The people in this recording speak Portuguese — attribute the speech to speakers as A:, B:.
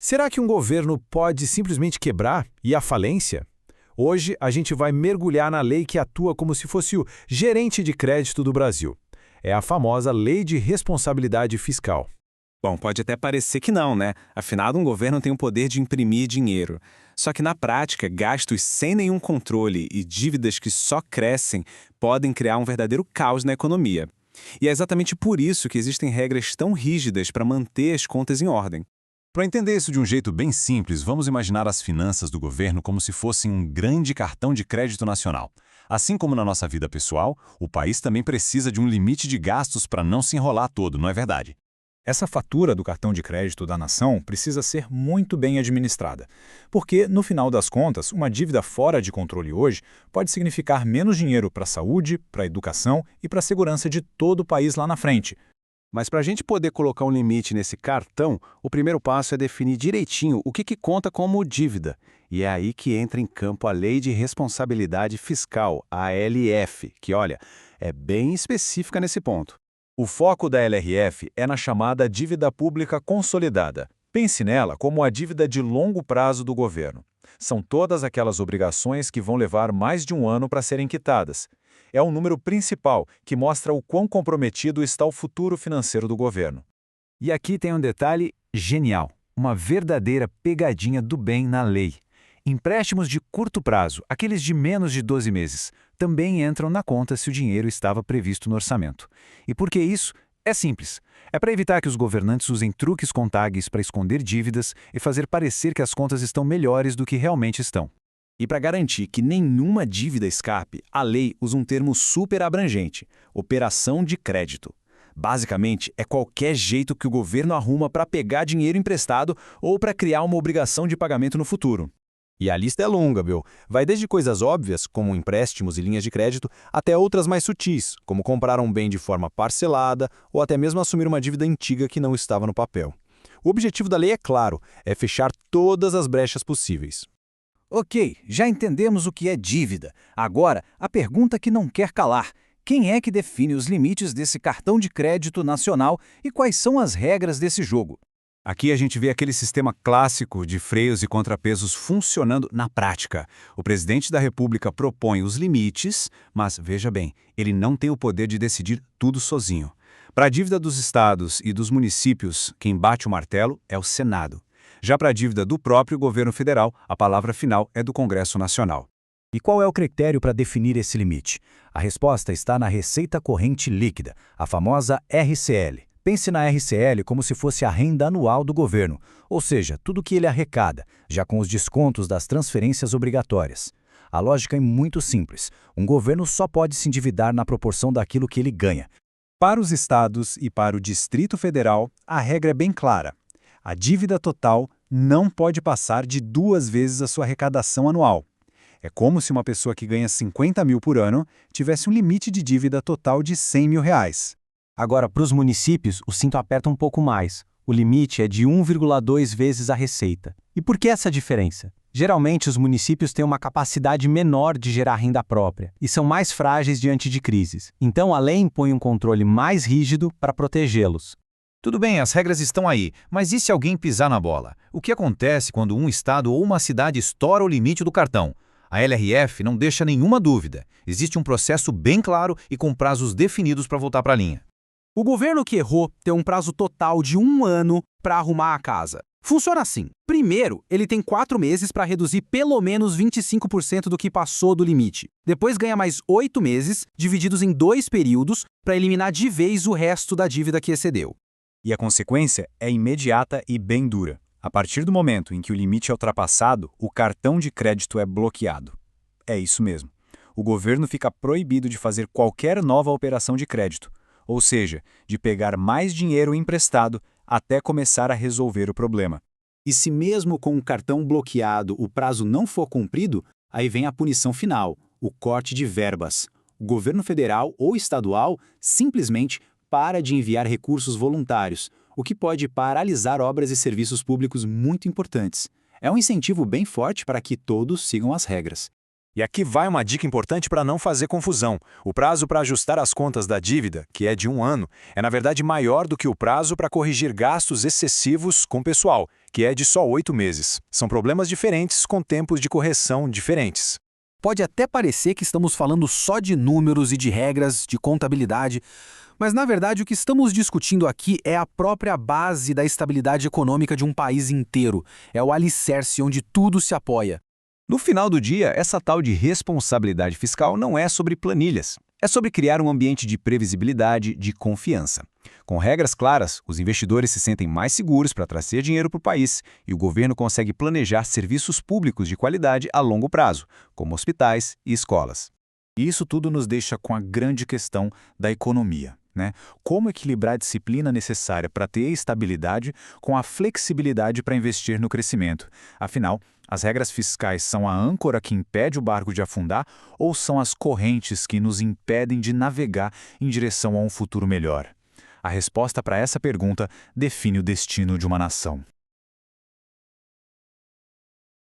A: Será que um governo pode simplesmente quebrar e ir à falência? Hoje a gente vai mergulhar na lei que atua como se fosse o gerente de crédito do Brasil. É a famosa Lei de Responsabilidade Fiscal.
B: Bom, pode até parecer que não, né? Afinal, um governo tem o poder de imprimir dinheiro. Só que na prática, gastos sem nenhum controle e dívidas que só crescem podem criar um verdadeiro caos na economia. E é exatamente por isso que existem regras tão rígidas para manter as contas em ordem.
C: Para entender isso de um jeito bem simples, vamos imaginar as finanças do governo como se fossem um grande cartão de crédito nacional. Assim como na nossa vida pessoal, o país também precisa de um limite de gastos para não se enrolar todo, não é verdade?
D: Essa fatura do cartão de crédito da nação precisa ser muito bem administrada, porque, no final das contas, uma dívida fora de controle hoje pode significar menos dinheiro para a saúde, para a educação e para a segurança de todo o país lá na frente.
E: Mas para a gente poder colocar um limite nesse cartão, o primeiro passo é definir direitinho o que conta como dívida. E é aí que entra em campo a Lei de Responsabilidade Fiscal, a ALF, que, olha, é bem específica nesse ponto.
C: O foco da LRF é na chamada dívida pública consolidada. Pense nela como a dívida de longo prazo do governo. São todas aquelas obrigações que vão levar mais de um ano para serem quitadas. É o número principal que mostra o quão comprometido está o futuro financeiro do governo.
F: E aqui tem um detalhe genial, uma verdadeira pegadinha do bem na lei. Empréstimos de curto prazo, aqueles de menos de 12 meses, também entram na conta se o dinheiro estava previsto no orçamento. E por que isso? É simples. É para evitar que os governantes usem truques contábeis para esconder dívidas e fazer parecer que as contas estão melhores do que realmente estão.
B: E para garantir que nenhuma dívida escape, a lei usa um termo super abrangente: operação de crédito. Basicamente, é qualquer jeito que o governo arruma para pegar dinheiro emprestado ou para criar uma obrigação de pagamento no futuro.
E: E a lista é longa, viu? Vai desde coisas óbvias, como empréstimos e linhas de crédito, até outras mais sutis, como comprar um bem de forma parcelada ou até mesmo assumir uma dívida antiga que não estava no papel. O objetivo da lei é claro, é fechar todas as brechas possíveis.
F: Ok, já entendemos o que é dívida. Agora, a pergunta que não quer calar. Quem é que define os limites desse cartão de crédito nacional e quais são as regras desse jogo?
C: Aqui a gente vê aquele sistema clássico de freios e contrapesos funcionando na prática. O presidente da República propõe os limites, mas, veja bem, ele não tem o poder de decidir tudo sozinho. Para a dívida dos estados e dos municípios, quem bate o martelo é o Senado. Já para a dívida do próprio governo federal, a palavra final é do Congresso Nacional.
F: E qual é o critério para definir esse limite? A resposta está na Receita Corrente Líquida, a famosa RCL. Pense na RCL como se fosse a renda anual do governo, ou seja, tudo que ele arrecada, já com os descontos das transferências obrigatórias. A lógica é muito simples. Um governo só pode se endividar na proporção daquilo que ele ganha.
D: Para os estados e para o Distrito Federal, a regra é bem clara. A dívida total não pode passar de 2 vezes a sua arrecadação anual. É como se uma pessoa que ganha 50 mil por ano tivesse um limite de dívida total de 100 mil reais.
G: Agora, para os municípios, o cinto aperta um pouco mais. O limite é de 1,2 vezes a receita. E por que essa diferença? Geralmente, os municípios têm uma capacidade menor de gerar renda própria e são mais frágeis diante de crises. Então, a lei impõe um controle mais rígido para protegê-los.
H: Tudo bem, as regras estão aí, mas e se alguém pisar na bola? O que acontece quando um estado ou uma cidade estoura o limite do cartão? A LRF não deixa nenhuma dúvida. Existe um processo bem claro e com prazos definidos para voltar para a linha.
I: O governo que errou tem um prazo total de 1 ano para arrumar a casa. Funciona assim. Primeiro, ele tem 4 meses para reduzir pelo menos 25% do que passou do limite. Depois ganha mais 8 meses, divididos em 2 períodos, para eliminar de vez o resto da dívida que excedeu.
D: E a consequência é imediata e bem dura. A partir do momento em que o limite é ultrapassado, o cartão de crédito é bloqueado. É isso mesmo. O governo fica proibido de fazer qualquer nova operação de crédito, ou seja, de pegar mais dinheiro emprestado até começar a resolver o problema.
B: E se mesmo com o cartão bloqueado o prazo não for cumprido, aí vem a punição final, o corte de verbas. O governo federal ou estadual simplesmente para de enviar recursos voluntários, o que pode paralisar obras e serviços públicos muito importantes. É um incentivo bem forte para que todos sigam as regras.
E: E aqui vai uma dica importante para não fazer confusão. O prazo para ajustar as contas da dívida, que é de 1 ano, é na verdade maior do que o prazo para corrigir gastos excessivos com pessoal, que é de só 8 meses. São problemas diferentes com tempos de correção diferentes.
I: Pode até parecer que estamos falando só de números e de regras, de contabilidade, mas na verdade o que estamos discutindo aqui é a própria base da estabilidade econômica de um país inteiro. É o alicerce onde tudo se apoia.
F: No final do dia, essa tal de responsabilidade fiscal não é sobre planilhas. É sobre criar um ambiente de previsibilidade, de confiança. Com regras claras, os investidores se sentem mais seguros para trazer dinheiro para o país e o governo consegue planejar serviços públicos de qualidade a longo prazo, como hospitais e escolas.
D: E isso tudo nos deixa com a grande questão da economia, né? Como equilibrar a disciplina necessária para ter estabilidade com a flexibilidade para investir no crescimento? Afinal, as regras fiscais são a âncora que impede o barco de afundar ou são as correntes que nos impedem de navegar em direção a um futuro melhor? A resposta para essa pergunta define o destino de uma nação.